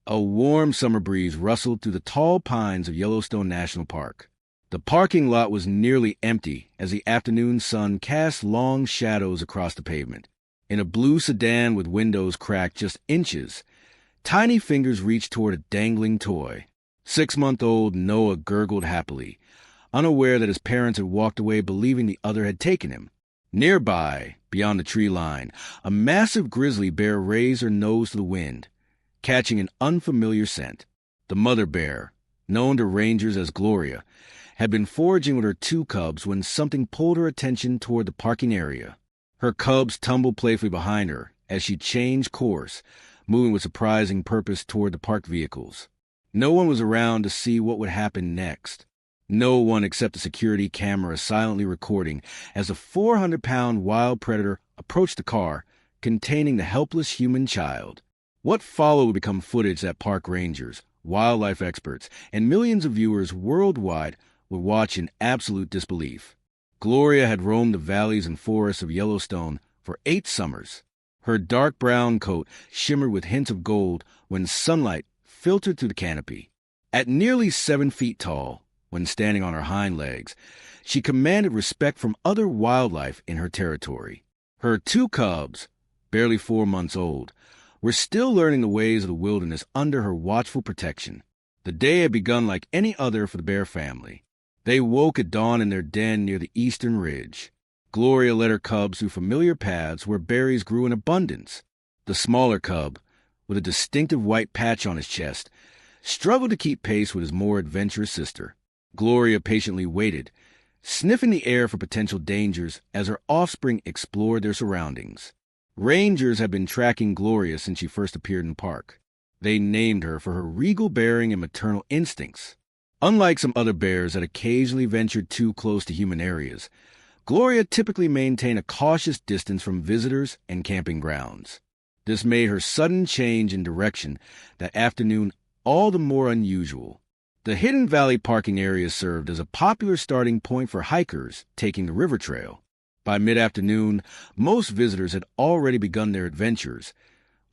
A warm summer breeze rustled through the tall pines of Yellowstone National Park. The parking lot was nearly empty as the afternoon sun cast long shadows across the pavement. In a blue sedan with windows cracked just inches, tiny fingers reached toward a dangling toy. 6-month-old Noah gurgled happily, unaware that his parents had walked away believing the other had taken him. Nearby, beyond the tree line, a massive grizzly bear raised her nose to the wind, catching an unfamiliar scent. The mother bear, known to rangers as Gloria, had been foraging with her 2 cubs when something pulled her attention toward the parking area. Her cubs tumbled playfully behind her as she changed course, moving with surprising purpose toward the parked vehicles. No one was around to see what would happen next. No one except the security camera silently recording as a 400-pound wild predator approached the car containing the helpless human child. What followed would become footage that park rangers, wildlife experts, and millions of viewers worldwide would watch in absolute disbelief. Gloria had roamed the valleys and forests of Yellowstone for 8 summers. Her dark brown coat shimmered with hints of gold when sunlight filtered through the canopy. At nearly 7 feet tall, when standing on her hind legs, she commanded respect from other wildlife in her territory. Her 2 cubs, barely 4 months old, were still learning the ways of the wilderness under her watchful protection. The day had begun like any other for the bear family. They woke at dawn in their den near the eastern ridge. Gloria led her cubs through familiar paths where berries grew in abundance. The smaller cub, with a distinctive white patch on his chest, struggled to keep pace with his more adventurous sister. Gloria patiently waited, sniffing the air for potential dangers as her offspring explored their surroundings. Rangers had been tracking Gloria since she first appeared in the park. They named her for her regal bearing and maternal instincts. Unlike some other bears that occasionally ventured too close to human areas, Gloria typically maintained a cautious distance from visitors and camping grounds. This made her sudden change in direction that afternoon all the more unusual. The Hidden Valley parking area served as a popular starting point for hikers taking the river trail. By mid-afternoon, most visitors had already begun their adventures,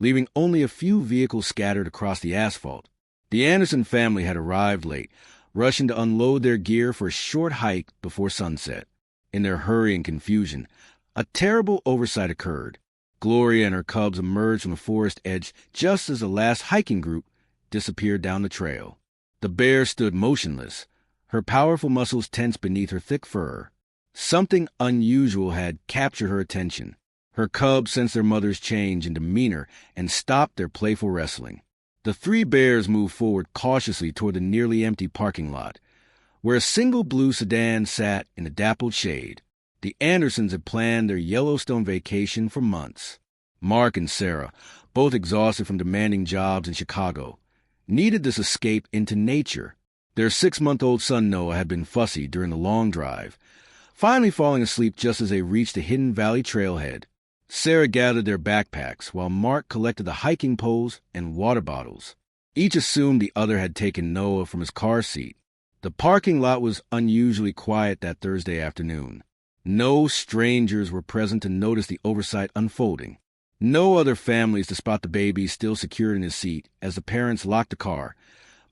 leaving only a few vehicles scattered across the asphalt. The Anderson family had arrived late, rushing to unload their gear for a short hike before sunset. In their hurry and confusion, a terrible oversight occurred. Gloria and her cubs emerged from the forest edge just as the last hiking group disappeared down the trail. The bear stood motionless, her powerful muscles tense beneath her thick fur. Something unusual had captured her attention. Her cubs sensed their mother's change in demeanor and stopped their playful wrestling. The 3 bears moved forward cautiously toward the nearly empty parking lot, where a single blue sedan sat in the dappled shade. The Andersons had planned their Yellowstone vacation for months. Mark and Sarah, both exhausted from demanding jobs in Chicago, needed this escape into nature. Their 6-month-old son Noah had been fussy during the long drive, finally falling asleep just as they reached the Hidden Valley trailhead. Sarah gathered their backpacks while Mark collected the hiking poles and water bottles. Each assumed the other had taken Noah from his car seat. The parking lot was unusually quiet that Thursday afternoon. No strangers were present to notice the oversight unfolding. No other families to spot the baby still secured in his seat as the parents locked the car,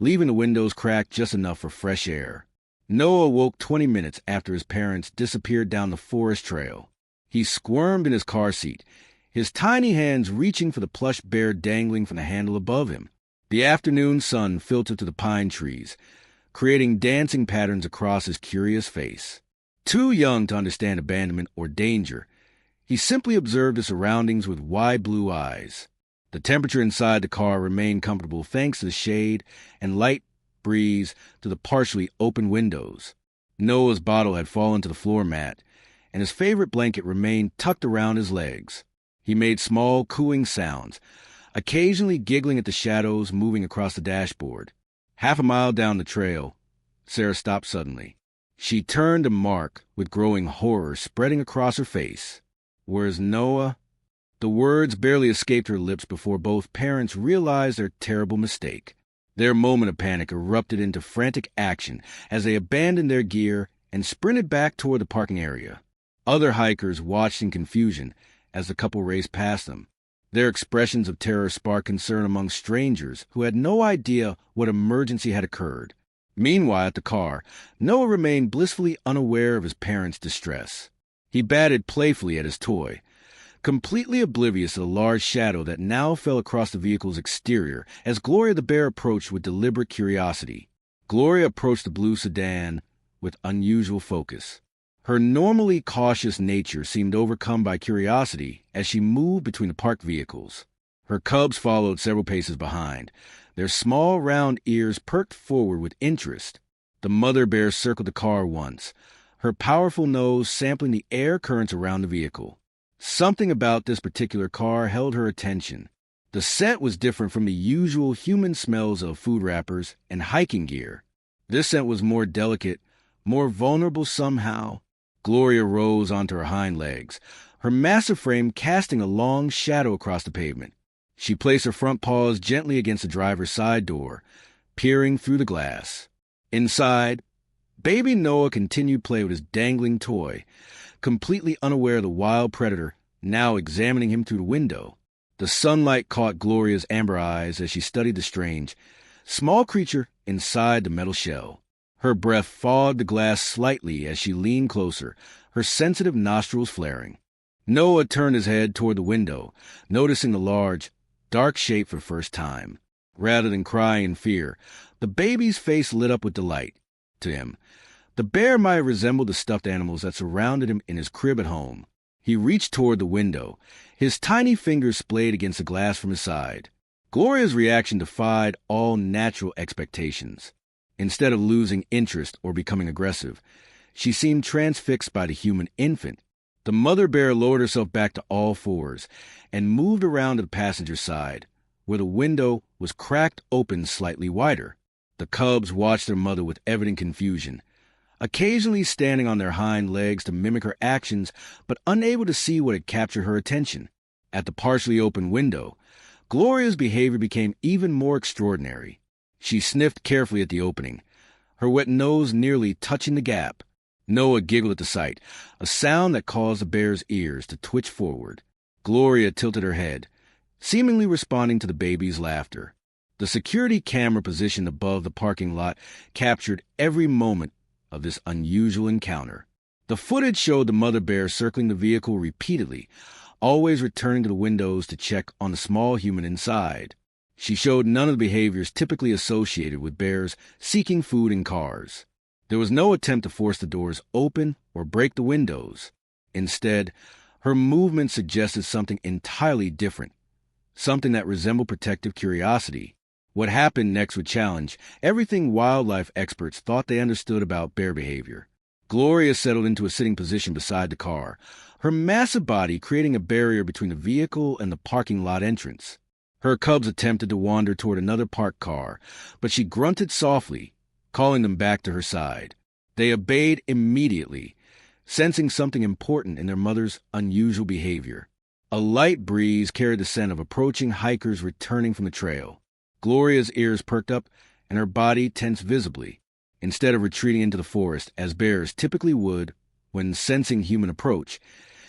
leaving the windows cracked just enough for fresh air. Noah woke 20 minutes after his parents disappeared down the forest trail. He squirmed in his car seat, his tiny hands reaching for the plush bear dangling from the handle above him. The afternoon sun filtered through the pine trees, creating dancing patterns across his curious face. Too young to understand abandonment or danger, he simply observed his surroundings with wide blue eyes. The temperature inside the car remained comfortable thanks to the shade and light breeze through the partially open windows. Noah's bottle had fallen to the floor mat, and his favorite blanket remained tucked around his legs. He made small, cooing sounds, occasionally giggling at the shadows moving across the dashboard. Half a mile down the trail, Sarah stopped suddenly. She turned to Mark with growing horror spreading across her face. "Where's Noah?" The words barely escaped her lips before both parents realized their terrible mistake. Their moment of panic erupted into frantic action as they abandoned their gear and sprinted back toward the parking area. Other hikers watched in confusion as the couple raced past them. Their expressions of terror sparked concern among strangers who had no idea what emergency had occurred. Meanwhile, at the car, Noah remained blissfully unaware of his parents' distress. He batted playfully at his toy, completely oblivious of the large shadow that now fell across the vehicle's exterior as Gloria the bear approached with deliberate curiosity. Gloria approached the blue sedan with unusual focus. Her normally cautious nature seemed overcome by curiosity as she moved between the parked vehicles. Her cubs followed several paces behind, their small round ears perked forward with interest. The mother bear circled the car once, her powerful nose sampling the air currents around the vehicle. Something about this particular car held her attention. The scent was different from the usual human smells of food wrappers and hiking gear. This scent was more delicate, more vulnerable somehow. Gloria rose onto her hind legs, her massive frame casting a long shadow across the pavement. She placed her front paws gently against the driver's side door, peering through the glass. Inside, baby Noah continued play with his dangling toy, completely unaware of the wild predator now examining him through the window. The sunlight caught Gloria's amber eyes as she studied the strange, small creature inside the metal shell. Her breath fogged the glass slightly as she leaned closer, her sensitive nostrils flaring. Noah turned his head toward the window, noticing the large, dark shape for the first time. Rather than crying in fear, the baby's face lit up with delight. To him, the bear might have resembled the stuffed animals that surrounded him in his crib at home. He reached toward the window, his tiny fingers splayed against the glass from his side. Gloria's reaction defied all natural expectations. Instead of losing interest or becoming aggressive, she seemed transfixed by the human infant. The mother bear lowered herself back to all fours and moved around to the passenger side, where the window was cracked open slightly wider. The cubs watched their mother with evident confusion, occasionally standing on their hind legs to mimic her actions, but unable to see what had captured her attention. At the partially open window, Gloria's behavior became even more extraordinary. She sniffed carefully at the opening, her wet nose nearly touching the gap. Noah giggled at the sight, a sound that caused the bear's ears to twitch forward. Gloria tilted her head, seemingly responding to the baby's laughter. The security camera positioned above the parking lot captured every moment of this unusual encounter. The footage showed the mother bear circling the vehicle repeatedly, always returning to the windows to check on the small human inside. She showed none of the behaviors typically associated with bears seeking food in cars. There was no attempt to force the doors open or break the windows. Instead, her movement suggested something entirely different, something that resembled protective curiosity. What happened next would challenge everything wildlife experts thought they understood about bear behavior. Gloria settled into a sitting position beside the car, her massive body creating a barrier between the vehicle and the parking lot entrance. Her cubs attempted to wander toward another parked car, but she grunted softly, calling them back to her side. They obeyed immediately, sensing something important in their mother's unusual behavior. A light breeze carried the scent of approaching hikers returning from the trail. Gloria's ears perked up and her body tensed visibly. Instead of retreating into the forest, as bears typically would when sensing human approach,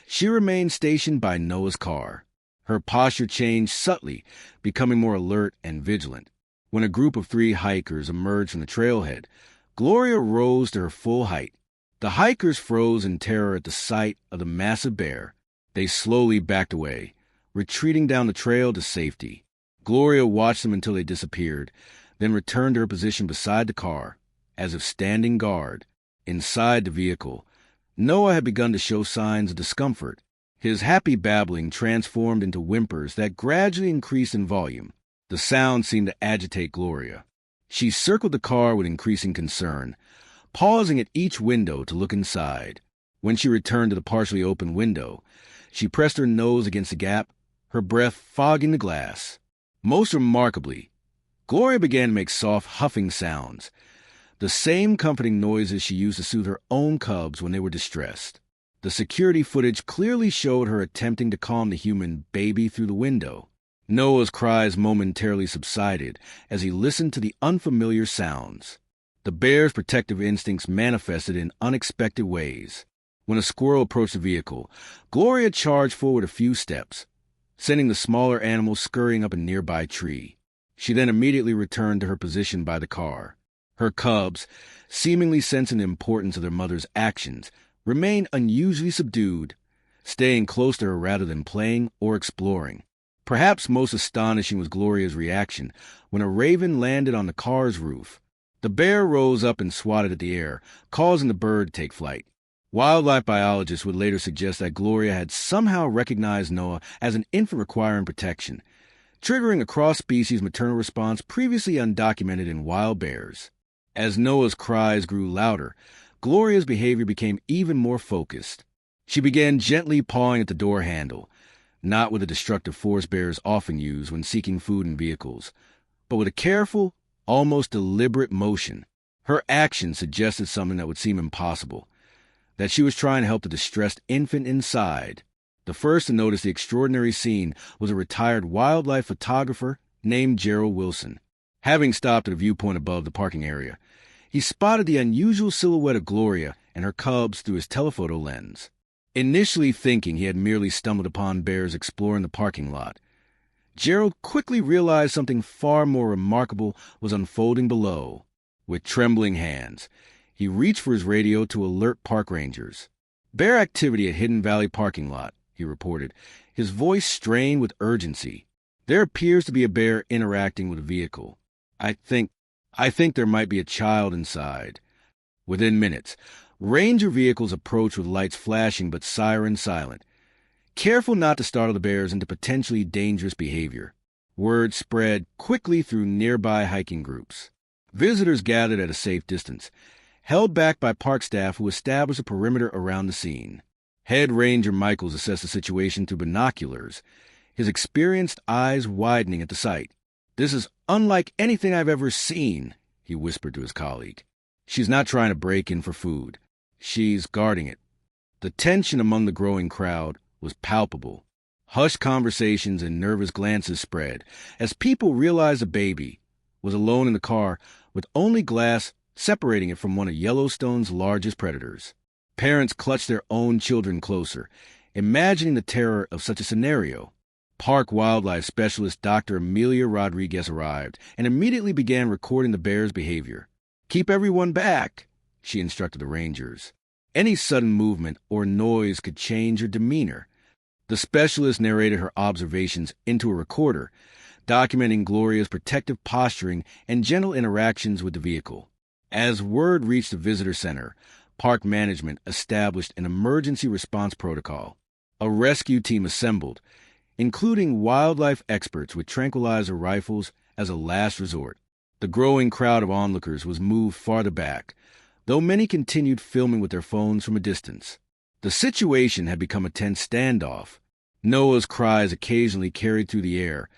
she remained stationed by Noah's car. Her posture changed subtly, becoming more alert and vigilant. When a group of 3 hikers emerged from the trailhead, Gloria rose to her full height. The hikers froze in terror at the sight of the massive bear. They slowly backed away, retreating down the trail to safety. Gloria watched them until they disappeared, then returned to her position beside the car, as if standing guard. Inside the vehicle, Noah had begun to show signs of discomfort. His happy babbling transformed into whimpers that gradually increased in volume. The sound seemed to agitate Gloria. She circled the car with increasing concern, pausing at each window to look inside. When she returned to the partially open window, she pressed her nose against the gap, her breath fogging the glass. Most remarkably, Gloria began to make soft huffing sounds, the same comforting noises she used to soothe her own cubs when they were distressed. The security footage clearly showed her attempting to calm the human baby through the window. Noah's cries momentarily subsided as he listened to the unfamiliar sounds. The bear's protective instincts manifested in unexpected ways. When a squirrel approached the vehicle, Gloria charged forward a few steps, sending the smaller animal scurrying up a nearby tree. She then immediately returned to her position by the car. Her cubs, seemingly sensing the importance of their mother's actions, remained unusually subdued, staying close to her rather than playing or exploring. Perhaps most astonishing was Gloria's reaction when a raven landed on the car's roof. The bear rose up and swatted at the air, causing the bird to take flight. Wildlife biologists would later suggest that Gloria had somehow recognized Noah as an infant requiring protection, triggering a cross-species maternal response previously undocumented in wild bears. As Noah's cries grew louder, Gloria's behavior became even more focused. She began gently pawing at the door handle, not with the destructive force bears often use when seeking food in vehicles, but with a careful, almost deliberate motion. Her action suggested something that would seem impossible, that she was trying to help the distressed infant inside. The first to notice the extraordinary scene was a retired wildlife photographer named Gerald Wilson. Having stopped at a viewpoint above the parking area, he spotted the unusual silhouette of Gloria and her cubs through his telephoto lens. Initially thinking he had merely stumbled upon bears exploring the parking lot, Gerald quickly realized something far more remarkable was unfolding below. With trembling hands, he reached for his radio to alert park rangers. "Bear activity at Hidden Valley parking lot," he reported, his voice strained with urgency. "There appears to be a bear interacting with a vehicle. I think there might be a child inside." Within minutes, ranger vehicles approached with lights flashing but sirens silent, careful not to startle the bears into potentially dangerous behavior. Word spread quickly through nearby hiking groups. Visitors gathered at a safe distance, held back by park staff who established a perimeter around the scene. Head Ranger Michaels assessed the situation through binoculars, his experienced eyes widening at the sight. "This is unlike anything I've ever seen," he whispered to his colleague. "She's not trying to break in for food. She's guarding it." The tension among the growing crowd was palpable. Hushed conversations and nervous glances spread as people realized the baby was alone in the car with only glass separating it from one of Yellowstone's largest predators. Parents clutched their own children closer, imagining the terror of such a scenario. Park wildlife specialist Dr. Amelia Rodriguez arrived and immediately began recording the bear's behavior. "Keep everyone back," she instructed the rangers. Any sudden movement or noise could change her demeanor. The specialist narrated her observations into a recorder, documenting Gloria's protective posturing and gentle interactions with the vehicle. As word reached the visitor center, park management established an emergency response protocol. A rescue team assembled, including wildlife experts with tranquilizer rifles as a last resort. The growing crowd of onlookers was moved farther back, though many continued filming with their phones from a distance. The situation had become a tense standoff. Noah's cries occasionally carried through the air,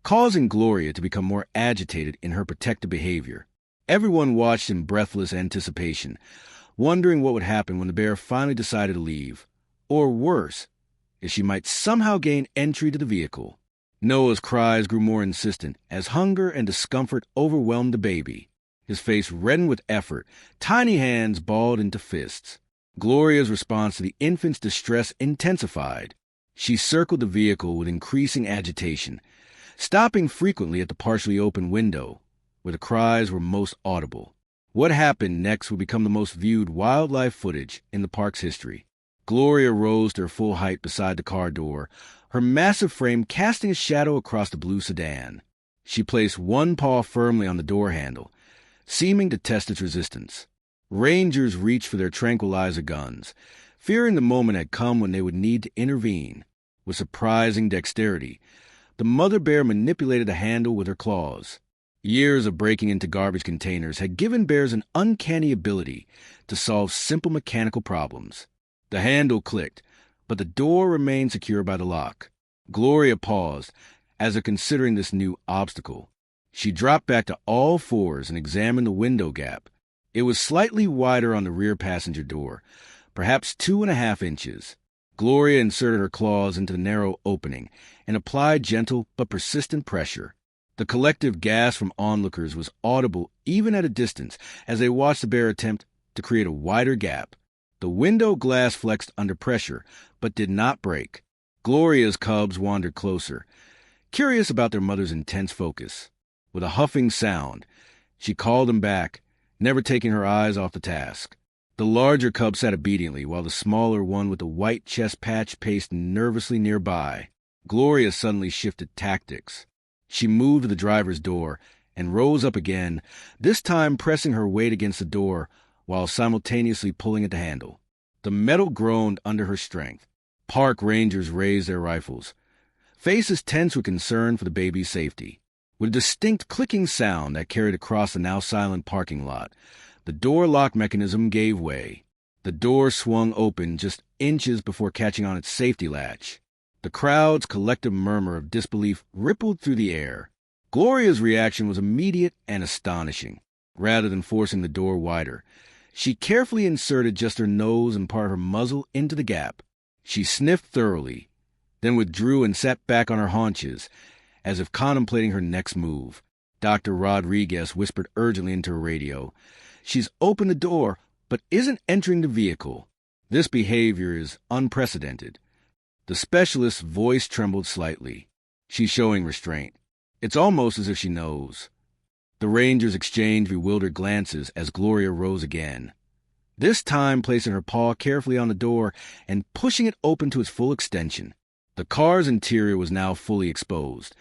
causing Gloria to become more agitated in her protective behavior. Everyone watched in breathless anticipation, wondering what would happen when the bear finally decided to leave, or worse, if she might somehow gain entry to the vehicle. Noah's cries grew more insistent as hunger and discomfort overwhelmed the baby. His face reddened with effort, tiny hands balled into fists. Gloria's response to the infant's distress intensified. She circled the vehicle with increasing agitation, stopping frequently at the partially open window, where the cries were most audible. What happened next would become the most viewed wildlife footage in the park's history. Gloria rose to her full height beside the car door, her massive frame casting a shadow across the blue sedan. She placed one paw firmly on the door handle, seeming to test its resistance. Rangers reached for their tranquilizer guns, fearing the moment had come when they would need to intervene. With surprising dexterity, the mother bear manipulated the handle with her claws. Years of breaking into garbage containers had given bears an uncanny ability to solve simple mechanical problems. The handle clicked, but the door remained secure by the lock. Gloria paused, as if considering this new obstacle. She dropped back to all fours and examined the window gap. It was slightly wider on the rear passenger door, perhaps 2.5 inches. Gloria inserted her claws into the narrow opening and applied gentle but persistent pressure. The collective gasp from onlookers was audible even at a distance as they watched the bear attempt to create a wider gap. The window glass flexed under pressure, but did not break. Gloria's cubs wandered closer, curious about their mother's intense focus. With a huffing sound, she called them back, never taking her eyes off the task. The larger cub sat obediently, while the smaller one with the white chest patch paced nervously nearby. Gloria suddenly shifted tactics. She moved to the driver's door and rose up again, this time pressing her weight against the door while simultaneously pulling at the handle. The metal groaned under her strength. Park rangers raised their rifles, faces tense with concern for the baby's safety. With a distinct clicking sound that carried across the now silent parking lot, the door lock mechanism gave way. The door swung open just inches before catching on its safety latch. The crowd's collective murmur of disbelief rippled through the air. Gloria's reaction was immediate and astonishing. Rather than forcing the door wider, she carefully inserted just her nose and part of her muzzle into the gap. She sniffed thoroughly, then withdrew and sat back on her haunches, as if contemplating her next move. Dr. Rodriguez whispered urgently into her radio, "She's opened the door, but isn't entering the vehicle. This behavior is unprecedented." The specialist's voice trembled slightly. "She's showing restraint. It's almost as if she knows." The rangers exchanged bewildered glances as Gloria rose again, this time placing her paw carefully on the door and pushing it open to its full extension. The car's interior was now fully exposed.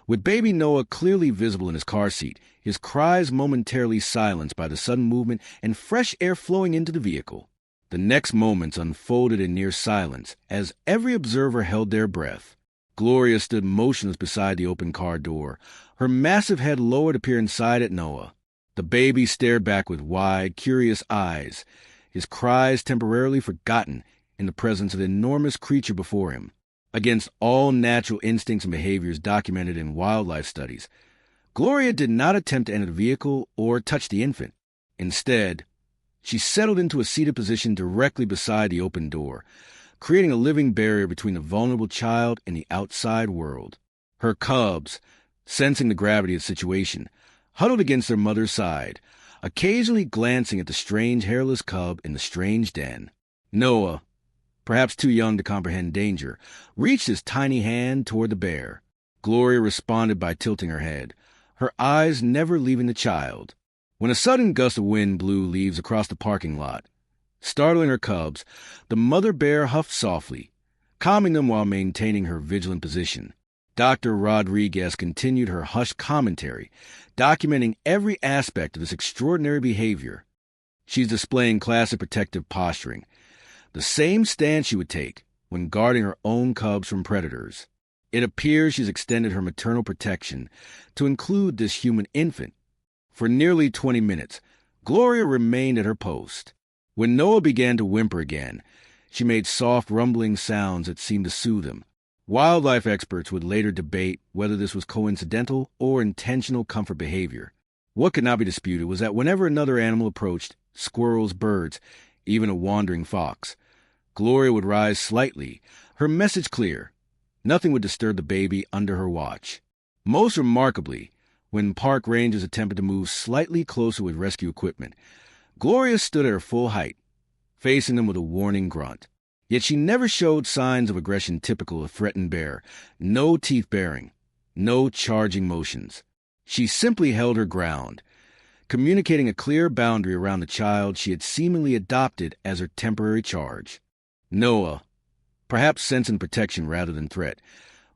With baby Noah clearly visible in his car seat, his cries momentarily silenced by the sudden movement and fresh air flowing into the vehicle. The next moments unfolded in near silence as every observer held their breath. Gloria stood motionless beside the open car door, her massive head lowered to peer inside at Noah. The baby stared back with wide, curious eyes, his cries temporarily forgotten in the presence of the enormous creature before him. Against all natural instincts and behaviors documented in wildlife studies, Gloria did not attempt to enter the vehicle or touch the infant. Instead, she settled into a seated position directly beside the open door, creating a living barrier between the vulnerable child and the outside world. Her cubs, sensing the gravity of the situation, huddled against their mother's side, occasionally glancing at the strange hairless cub in the strange den. Noah, perhaps too young to comprehend danger, reached his tiny hand toward the bear. Gloria responded by tilting her head, her eyes never leaving the child. When a sudden gust of wind blew leaves across the parking lot, startling her cubs, the mother bear huffed softly, calming them while maintaining her vigilant position. Dr. Rodriguez continued her hushed commentary, documenting every aspect of this extraordinary behavior. She's displaying classic protective posturing, the same stance she would take when guarding her own cubs from predators. It appears she's extended her maternal protection to include this human infant. For nearly 20 minutes, Gloria remained at her post. When Noah began to whimper again, she made soft rumbling sounds that seemed to soothe him. Wildlife experts would later debate whether this was coincidental or intentional comfort behavior. What could not be disputed was that whenever another animal approached, squirrels, birds, even a wandering fox, Gloria would rise slightly, her message clear. Nothing would disturb the baby under her watch. Most remarkably, when park rangers attempted to move slightly closer with rescue equipment, Gloria stood at her full height, facing them with a warning grunt. Yet she never showed signs of aggression typical of a threatened bear, no teeth baring, no charging motions. She simply held her ground, communicating a clear boundary around the child she had seemingly adopted as her temporary charge. Noah, perhaps sensing protection rather than threat,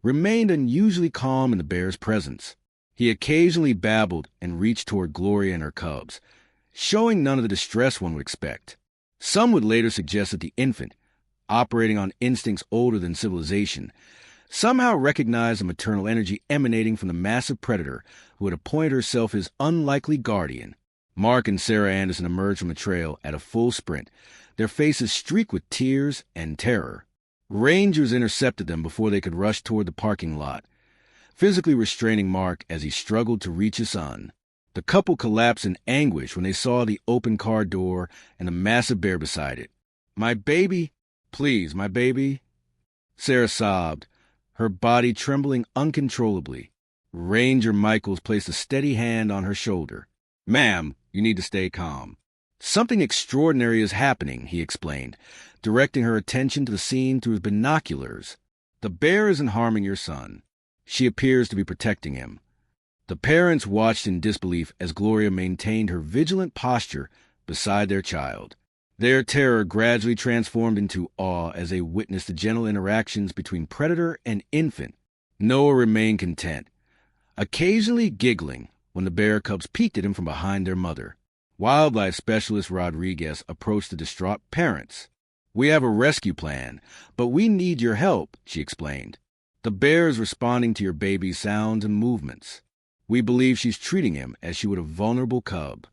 remained unusually calm in the bear's presence. He occasionally babbled and reached toward Gloria and her cubs, showing none of the distress one would expect. Some would later suggest that the infant, operating on instincts older than civilization, somehow recognized the maternal energy emanating from the massive predator who had appointed herself his unlikely guardian. Mark and Sarah Anderson emerged from the trail at a full sprint, their faces streaked with tears and terror. Rangers intercepted them before they could rush toward the parking lot, physically restraining Mark as he struggled to reach his son. The couple collapsed in anguish when they saw the open car door and the massive bear beside it. "My baby! Please, my baby!" Sarah sobbed, her body trembling uncontrollably. Ranger Michaels placed a steady hand on her shoulder. "Ma'am, you need to stay calm." "Something extraordinary is happening," he explained, directing her attention to the scene through his binoculars. The bear isn't harming your son. She appears to be protecting him. The parents watched in disbelief as Gloria maintained her vigilant posture beside their child. Their terror gradually transformed into awe as they witnessed the gentle interactions between predator and infant. Noah remained content, occasionally giggling when the bear cubs peeked at him from behind their mother. Wildlife specialist Rodriguez approached the distraught parents. "We have a rescue plan, but we need your help," she explained. "The bear is responding to your baby's sounds and movements. We believe she's treating him as she would a vulnerable cub."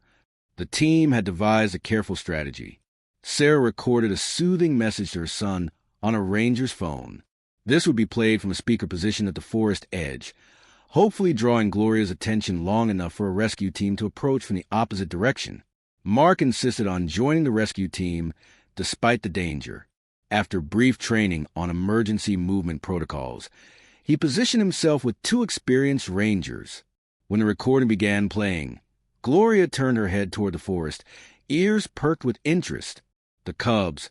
The team had devised a careful strategy. Sarah recorded a soothing message to her son on a ranger's phone. This would be played from a speaker position at the forest edge, hopefully drawing Gloria's attention long enough for a rescue team to approach from the opposite direction. Mark insisted on joining the rescue team despite the danger. After brief training on emergency movement protocols, he positioned himself with two experienced rangers. When the recording began playing, Gloria turned her head toward the forest, ears perked with interest. The cubs,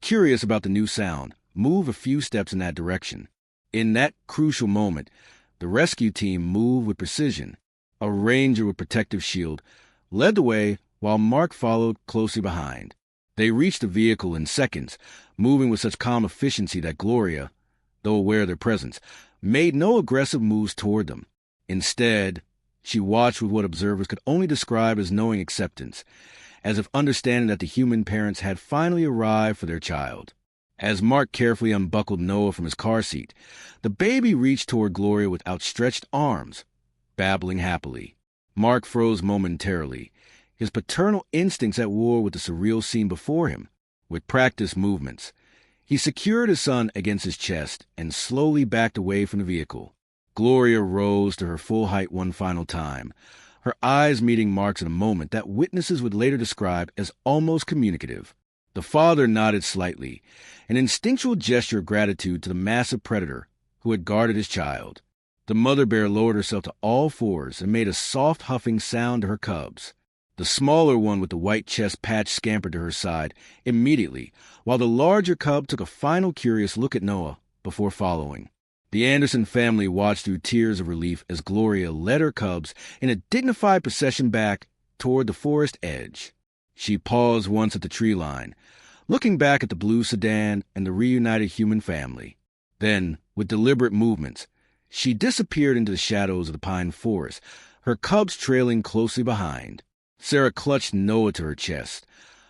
curious about the new sound, moved a few steps in that direction. In that crucial moment, the rescue team moved with precision. A ranger with protective shield led the way while Mark followed closely behind. They reached the vehicle in seconds, moving with such calm efficiency that Gloria, though aware of their presence, made no aggressive moves toward them. Instead, she watched with what observers could only describe as knowing acceptance, as if understanding that the human parents had finally arrived for their child. As Mark carefully unbuckled Noah from his car seat, the baby reached toward Gloria with outstretched arms, babbling happily. Mark froze momentarily, his paternal instincts at war with the surreal scene before him. With practiced movements, he secured his son against his chest and slowly backed away from the vehicle. Gloria rose to her full height one final time, her eyes meeting Mark's in a moment that witnesses would later describe as almost communicative. The father nodded slightly, an instinctual gesture of gratitude to the massive predator who had guarded his child. The mother bear lowered herself to all fours and made a soft huffing sound to her cubs. The smaller one with the white chest patch scampered to her side immediately, while the larger cub took a final curious look at Noah before following. The Anderson family watched through tears of relief as Gloria led her cubs in a dignified procession back toward the forest edge. She paused once at the tree line, looking back at the blue sedan and the reunited human family. Then, with deliberate movements, she disappeared into the shadows of the pine forest, her cubs trailing closely behind. Sarah clutched Noah to her chest,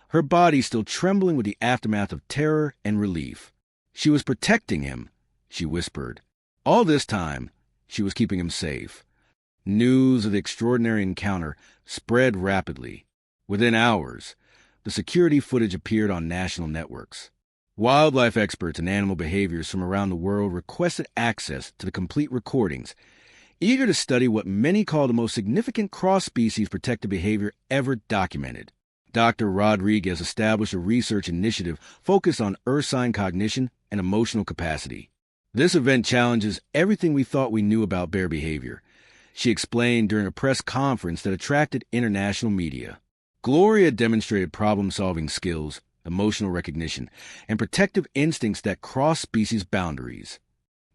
her body still trembling with the aftermath of terror and relief. She was protecting him, she whispered. All this time, she was keeping him safe. News of the extraordinary encounter spread rapidly. Within hours, the security footage appeared on national networks. Wildlife experts and animal behaviors from around the world requested access to the complete recordings, eager to study what many call the most significant cross-species protective behavior ever documented. Dr. Rodriguez established a research initiative focused on ursine cognition and emotional capacity. This event challenges everything we thought we knew about bear behavior, she explained during a press conference that attracted international media. Gloria demonstrated problem-solving skills, emotional recognition, and protective instincts that cross species boundaries.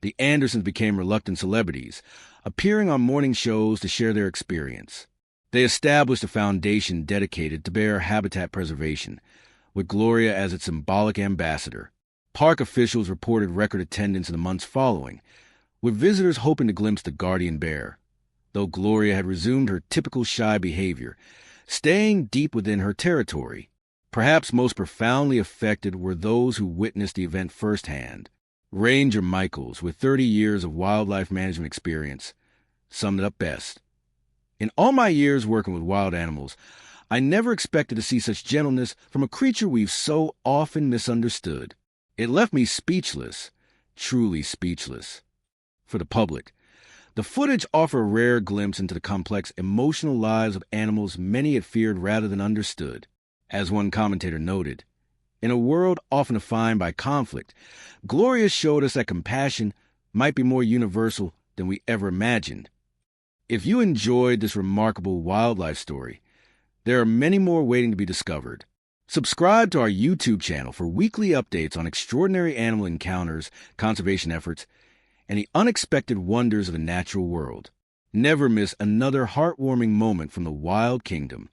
The Andersons became reluctant celebrities, appearing on morning shows to share their experience. They established a foundation dedicated to bear habitat preservation, with Gloria as its symbolic ambassador. Park officials reported record attendance in the months following, with visitors hoping to glimpse the guardian bear. Though Gloria had resumed her typical shy behavior, staying deep within her territory. Perhaps most profoundly affected were those who witnessed the event firsthand. Ranger Michaels, with 30 years of wildlife management experience, summed it up best. "In all my years working with wild animals, I never expected to see such gentleness from a creature we've so often misunderstood. It left me speechless, truly speechless." For the public, the footage offered a rare glimpse into the complex emotional lives of animals many had feared rather than understood. As one commentator noted, in a world often defined by conflict, Gloria showed us that compassion might be more universal than we ever imagined. If you enjoyed this remarkable wildlife story, there are many more waiting to be discovered. Subscribe to our YouTube channel for weekly updates on extraordinary animal encounters, conservation efforts, and the unexpected wonders of the natural world. Never miss another heartwarming moment from the wild kingdom.